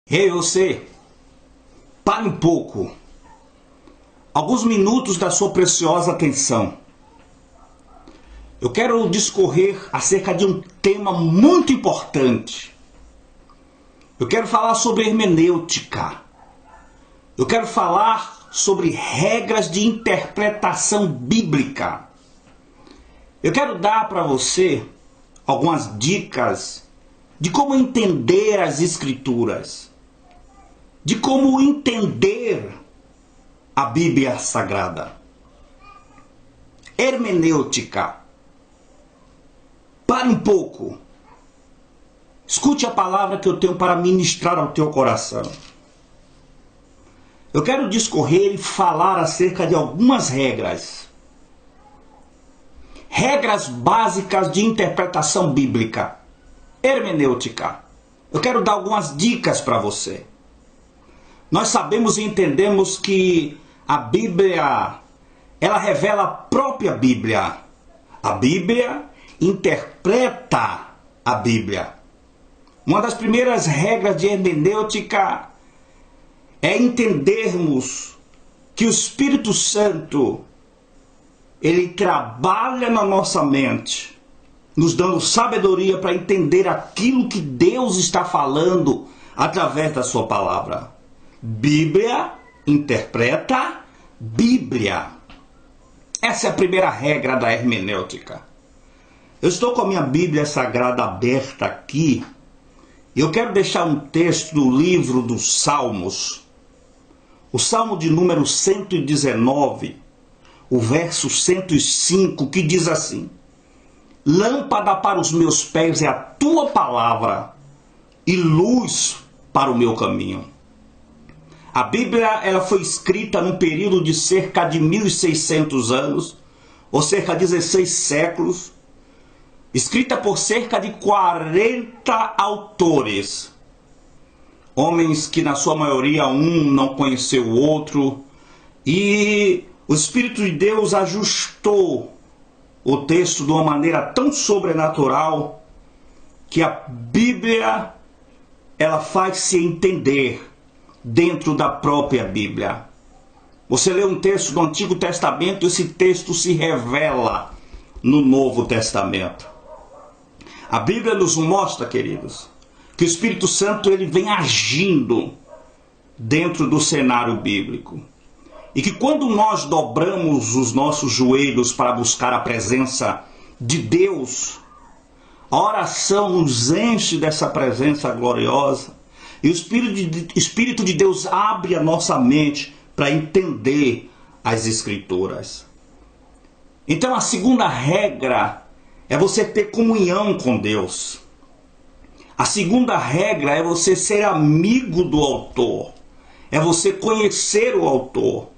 Ei, você, pare um pouco. Alguns minutos da sua preciosa atenção. Eu quero discorrer acerca de um tema muito importante. Eu quero falar sobre hermenêutica. Eu quero falar sobre regras de interpretação bíblica. Eu quero dar para você algumas dicas de como entender as Escrituras, de como entender a Bíblia Sagrada. Hermenêutica. Pare um pouco. Escute a palavra que eu tenho para ministrar ao teu coração. Eu quero discorrer e falar acerca de algumas regras. Regras básicas de interpretação bíblica. Hermenêutica. Eu quero dar algumas dicas para você. Nós sabemos e entendemos que a Bíblia, ela revela a própria Bíblia. A Bíblia interpreta a Bíblia. Uma das primeiras regras de hermenêutica é entendermos que o Espírito Santo, ele trabalha na nossa mente, nos dando sabedoria para entender aquilo que Deus está falando através da sua palavra. Bíblia interpreta Bíblia. Essa é a primeira regra da hermenêutica. Eu estou com a minha Bíblia Sagrada aberta aqui. E eu quero deixar um texto do livro dos Salmos. O Salmo de número 119, o verso 105, que diz assim: Lâmpada para os meus pés é a tua palavra e luz para o meu caminho. A Bíblia, ela foi escrita num período de cerca de 1.600 anos, ou cerca de 16 séculos, escrita por cerca de 40 autores. Homens que na sua maioria um não conheceu o outro, e o Espírito de Deus ajustou o texto de uma maneira tão sobrenatural que a Bíblia, ela faz-se entender dentro da própria Bíblia. Você lê um texto do Antigo Testamento, esse texto se revela no Novo Testamento. A Bíblia nos mostra, queridos, que o Espírito Santo ele vem agindo dentro do cenário bíblico. E que quando nós dobramos os nossos joelhos para buscar a presença de Deus, a oração nos enche dessa presença gloriosa. E o Espírito de Deus abre a nossa mente para entender as Escrituras. Então a segunda regra é você ter comunhão com Deus. A segunda regra é você ser amigo do autor. É você conhecer o autor.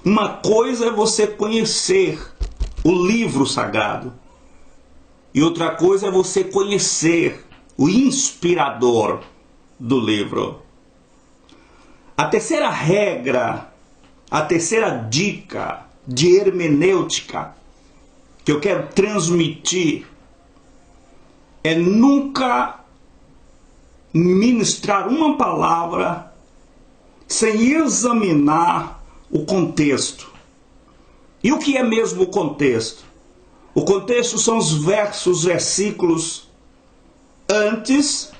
Uma coisa é você conhecer o livro sagrado. E outra coisa é você conhecer o inspirador do livro. A terceira regra, a terceira dica de hermenêutica que eu quero transmitir é nunca ministrar uma palavra sem examinar o contexto. E o que é mesmo o contexto? O contexto são os versículos antes,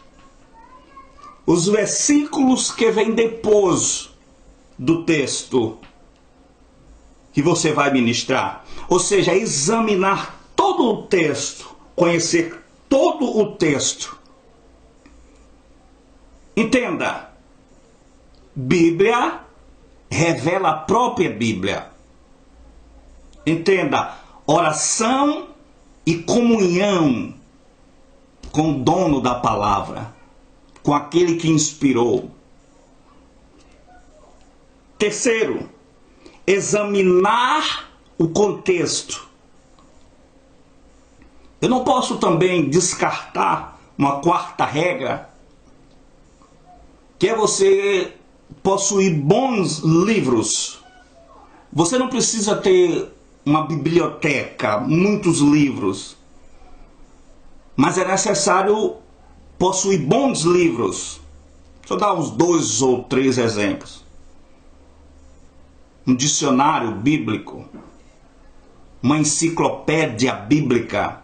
os versículos que vêm depois do texto que você vai ministrar. Ou seja, examinar todo o texto, conhecer todo o texto. Entenda, Bíblia revela a própria Bíblia. Entenda, oração e comunhão com o dono da palavra, com aquele que inspirou. Terceiro, examinar o contexto. Eu não posso também descartar uma quarta regra, que é você possuir bons livros. Você não precisa ter uma biblioteca, muitos livros, mas é necessário possuir bons livros. Deixa eu dar uns 2 ou 3 exemplos. Um dicionário bíblico, uma enciclopédia bíblica,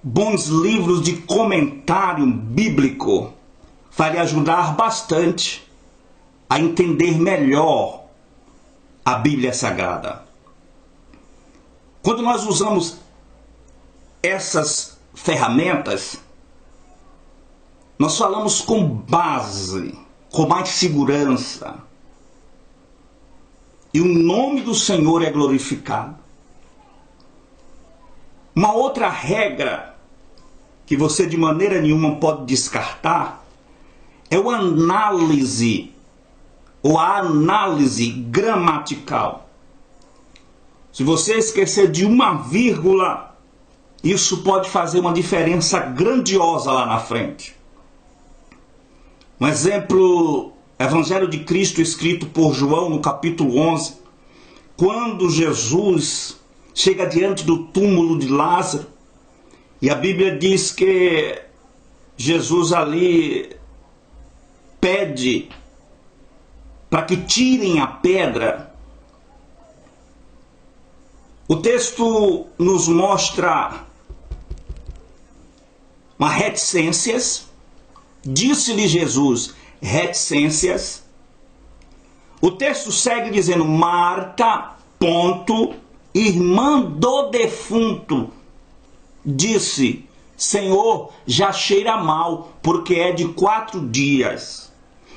bons livros de comentário bíblico vai lhe ajudar bastante a entender melhor a Bíblia Sagrada. Quando nós usamos essas ferramentas, nós falamos com base, com mais segurança. E o nome do Senhor é glorificado. Uma outra regra que você de maneira nenhuma pode descartar é o análise, ou a análise gramatical. Se você esquecer de uma vírgula, isso pode fazer uma diferença grandiosa lá na frente. Um exemplo, Evangelho de Cristo escrito por João no capítulo 11, quando Jesus chega diante do túmulo de Lázaro, e a Bíblia diz que Jesus ali pede para que tirem a pedra. O texto nos mostra uma reticências. Disse-lhe Jesus, reticências. O texto segue dizendo, Marta, irmã do defunto, disse, Senhor, já cheira mal, porque é de 4 dias.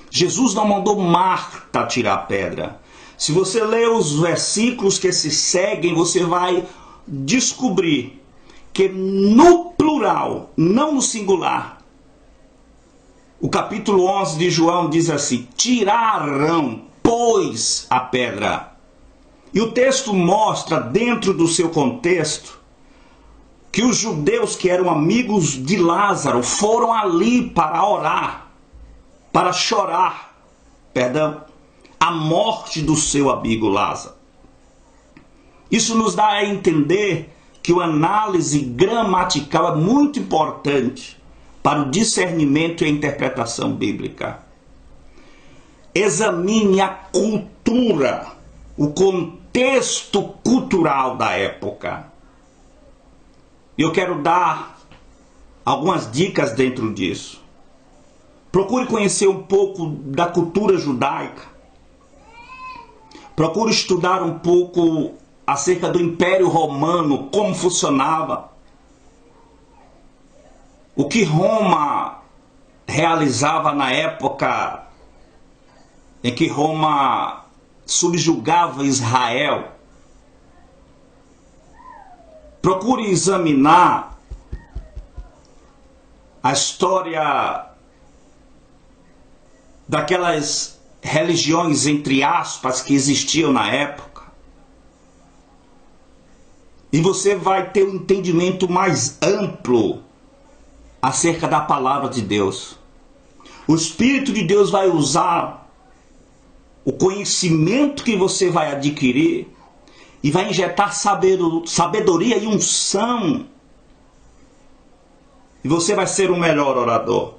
Jesus não mandou Marta tirar a pedra. Se você ler os versículos que se seguem, você vai descobrir que no plural, não no singular, o capítulo 11 de João diz assim, tiraram, pois, a pedra. E o texto mostra, dentro do seu contexto, que os judeus que eram amigos de Lázaro foram ali para orar, para chorar, a morte do seu amigo Lázaro. Isso nos dá a entender que a análise gramatical é muito importante para o discernimento e a interpretação bíblica. Examine a cultura, o contexto cultural da época. Eu quero dar algumas dicas dentro disso. Procure conhecer um pouco da cultura judaica. Procure estudar um pouco acerca do Império Romano, como funcionava. O que Roma realizava na época em que Roma subjugava Israel. Procure examinar a história daquelas religiões, entre aspas, que existiam na época. E você vai ter um entendimento mais amplo acerca da palavra de Deus. O Espírito de Deus vai usar o conhecimento que você vai adquirir e vai injetar sabedoria e unção. E você vai ser um melhor orador.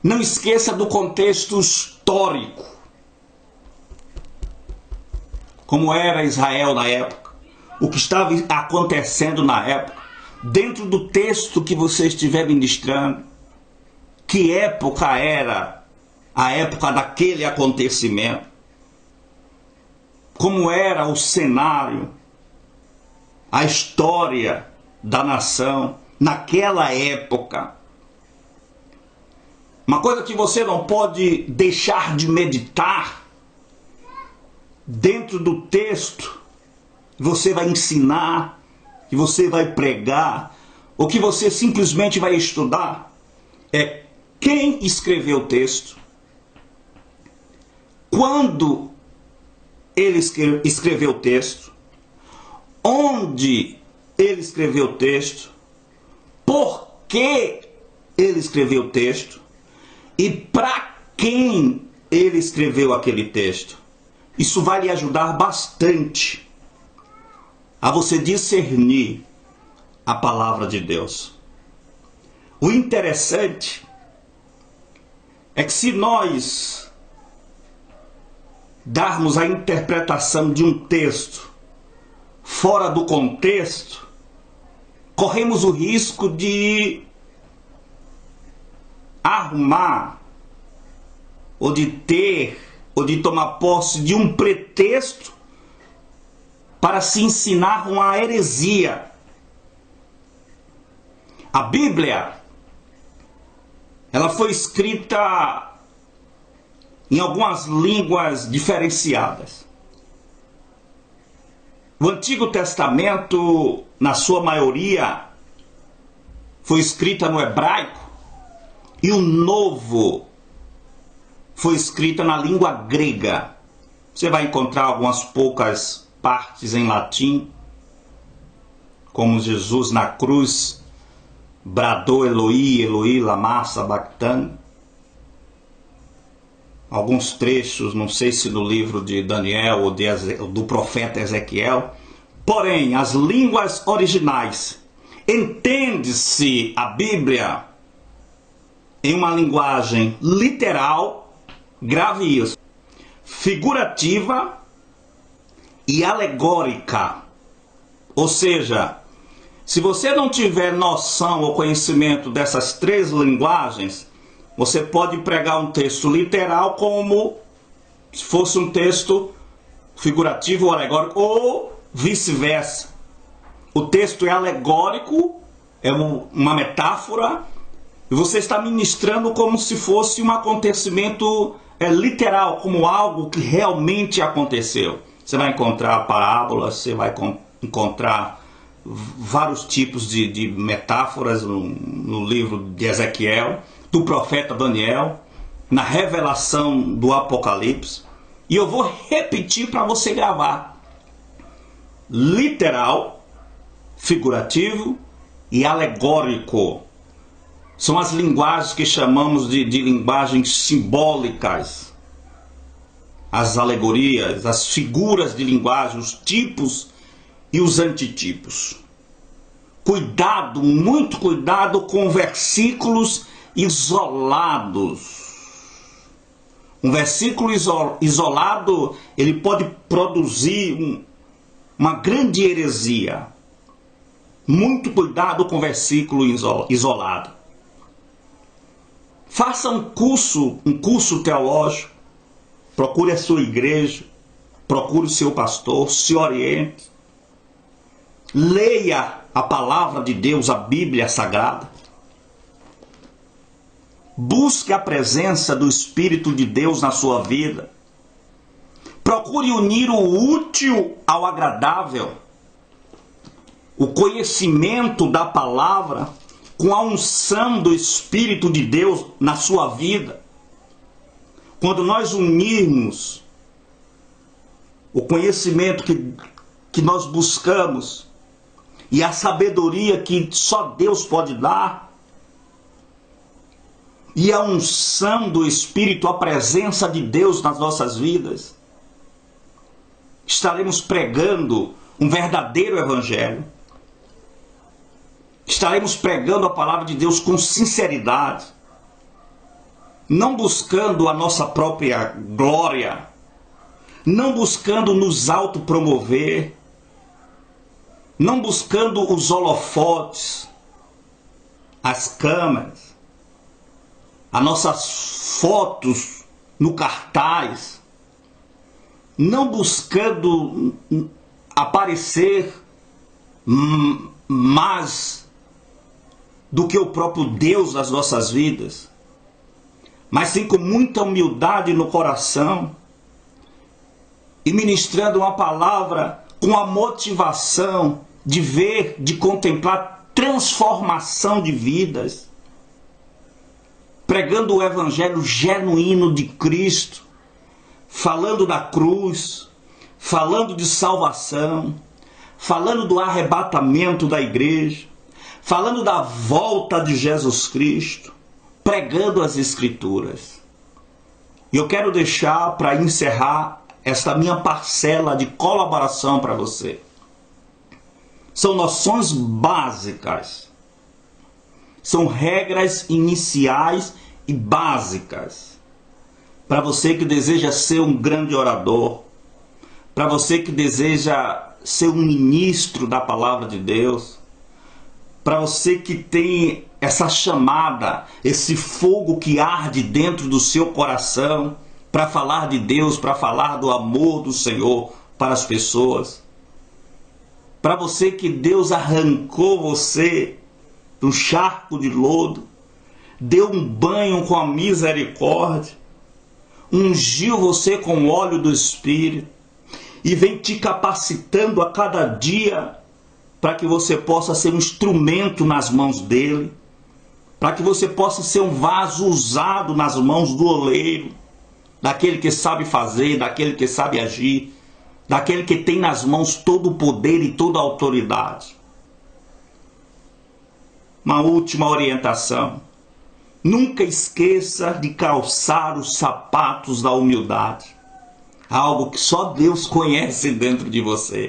Não esqueça do contexto histórico. Como era Israel na época. O que estava acontecendo na época. Dentro do texto que você estiver ministrando. Que época era a época daquele acontecimento. Como era o cenário, a história da nação naquela época. Uma coisa que você não pode deixar de meditar dentro do texto, que você vai ensinar, que você vai pregar, ou que você simplesmente vai estudar, é quem escreveu o texto, quando ele escreveu o texto, onde ele escreveu o texto, por que ele escreveu o texto e para quem ele escreveu aquele texto. Isso vai lhe ajudar bastante a você discernir a palavra de Deus. O interessante é que se nós darmos a interpretação de um texto fora do contexto, corremos o risco de arrumar, ou de ter, ou de tomar posse de um pretexto para se ensinar uma heresia. A Bíblia, ela foi escrita em algumas línguas diferenciadas. O Antigo Testamento, na sua maioria, foi escrita no hebraico, e o Novo foi escrita na língua grega. Você vai encontrar algumas poucas partes em latim, como Jesus na cruz bradou Eloi, Eloi, lama sabachthani. Alguns trechos, não sei se no livro de Daniel ou do profeta Ezequiel. Porém, as línguas originais, entende-se a Bíblia em uma linguagem literal, grave isso, figurativa e alegórica. Ou seja, se você não tiver noção ou conhecimento dessas três linguagens, você pode pregar um texto literal como se fosse um texto figurativo ou alegórico, ou vice-versa. O texto é alegórico, é uma metáfora, e você está ministrando como se fosse um acontecimento literal, como algo que realmente aconteceu. Você vai encontrar parábolas, você vai encontrar vários tipos de metáforas no livro de Ezequiel, do profeta Daniel, na revelação do Apocalipse. E eu vou repetir para você gravar. Literal, figurativo e alegórico. São as linguagens que chamamos de linguagens simbólicas. As alegorias, as figuras de linguagem, os tipos e os antitipos. Cuidado, muito cuidado com versículos isolados. Um versículo isolado, ele pode produzir uma grande heresia. Muito cuidado com versículo isolado. Faça um curso teológico. Procure a sua igreja. Procure o seu pastor. Se oriente. Leia a palavra de Deus, a Bíblia Sagrada. Busque a presença do Espírito de Deus na sua vida. Procure unir o útil ao agradável. O conhecimento da palavra com a unção do Espírito de Deus na sua vida. Quando nós unirmos o conhecimento que nós buscamos e a sabedoria que só Deus pode dar, e a unção do Espírito, a presença de Deus nas nossas vidas, estaremos pregando um verdadeiro evangelho. Estaremos pregando a palavra de Deus com sinceridade, não buscando a nossa própria glória, não buscando nos autopromover, não buscando os holofotes, as câmeras, as nossas fotos no cartaz, não buscando aparecer mais do que o próprio Deus nas nossas vidas, mas sim com muita humildade no coração e ministrando uma palavra com a motivação de ver, de contemplar transformação de vidas, pregando o evangelho genuíno de Cristo, falando da cruz, falando de salvação, falando do arrebatamento da igreja, falando da volta de Jesus Cristo, pregando as Escrituras. E eu quero deixar para encerrar esta minha parcela de colaboração para você. São noções básicas, são regras iniciais e básicas. Para você que deseja ser um grande orador, para você que deseja ser um ministro da palavra de Deus, para você que tem essa chamada, esse fogo que arde dentro do seu coração, para falar de Deus, para falar do amor do Senhor para as pessoas. Para você que Deus arrancou você do charco de lodo, deu um banho com a misericórdia, ungiu você com o óleo do Espírito e vem te capacitando a cada dia para que você possa ser um instrumento nas mãos dele, para que você possa ser um vaso usado nas mãos do oleiro, daquele que sabe fazer, daquele que sabe agir, daquele que tem nas mãos todo o poder e toda a autoridade. Uma última orientação: nunca esqueça de calçar os sapatos da humildade, algo que só Deus conhece dentro de você.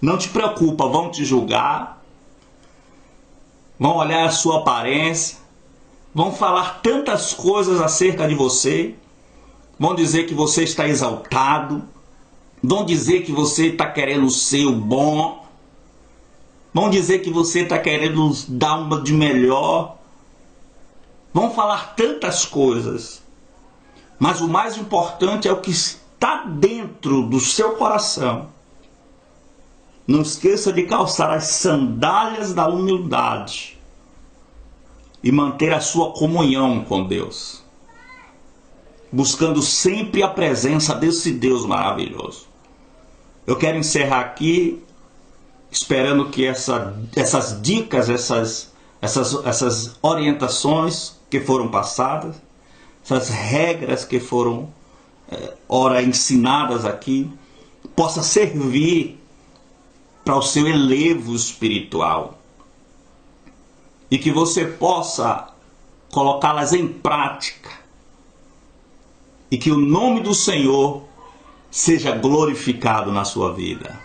Não te preocupa, vão te julgar, vão olhar a sua aparência, vão falar tantas coisas acerca de você, vão dizer que você está exaltado, vão dizer que você está querendo ser o bom, vão dizer que você está querendo dar uma de melhor, vão falar tantas coisas, mas o mais importante é o que está dentro do seu coração. Não esqueça de calçar as sandálias da humildade e manter a sua comunhão com Deus, buscando sempre a presença desse Deus maravilhoso. Eu quero encerrar aqui, esperando que essas dicas, essas orientações que foram passadas, essas regras que foram ora ensinadas aqui, possa servir para o seu elevo espiritual e que você possa colocá-las em prática e que o nome do Senhor seja glorificado na sua vida.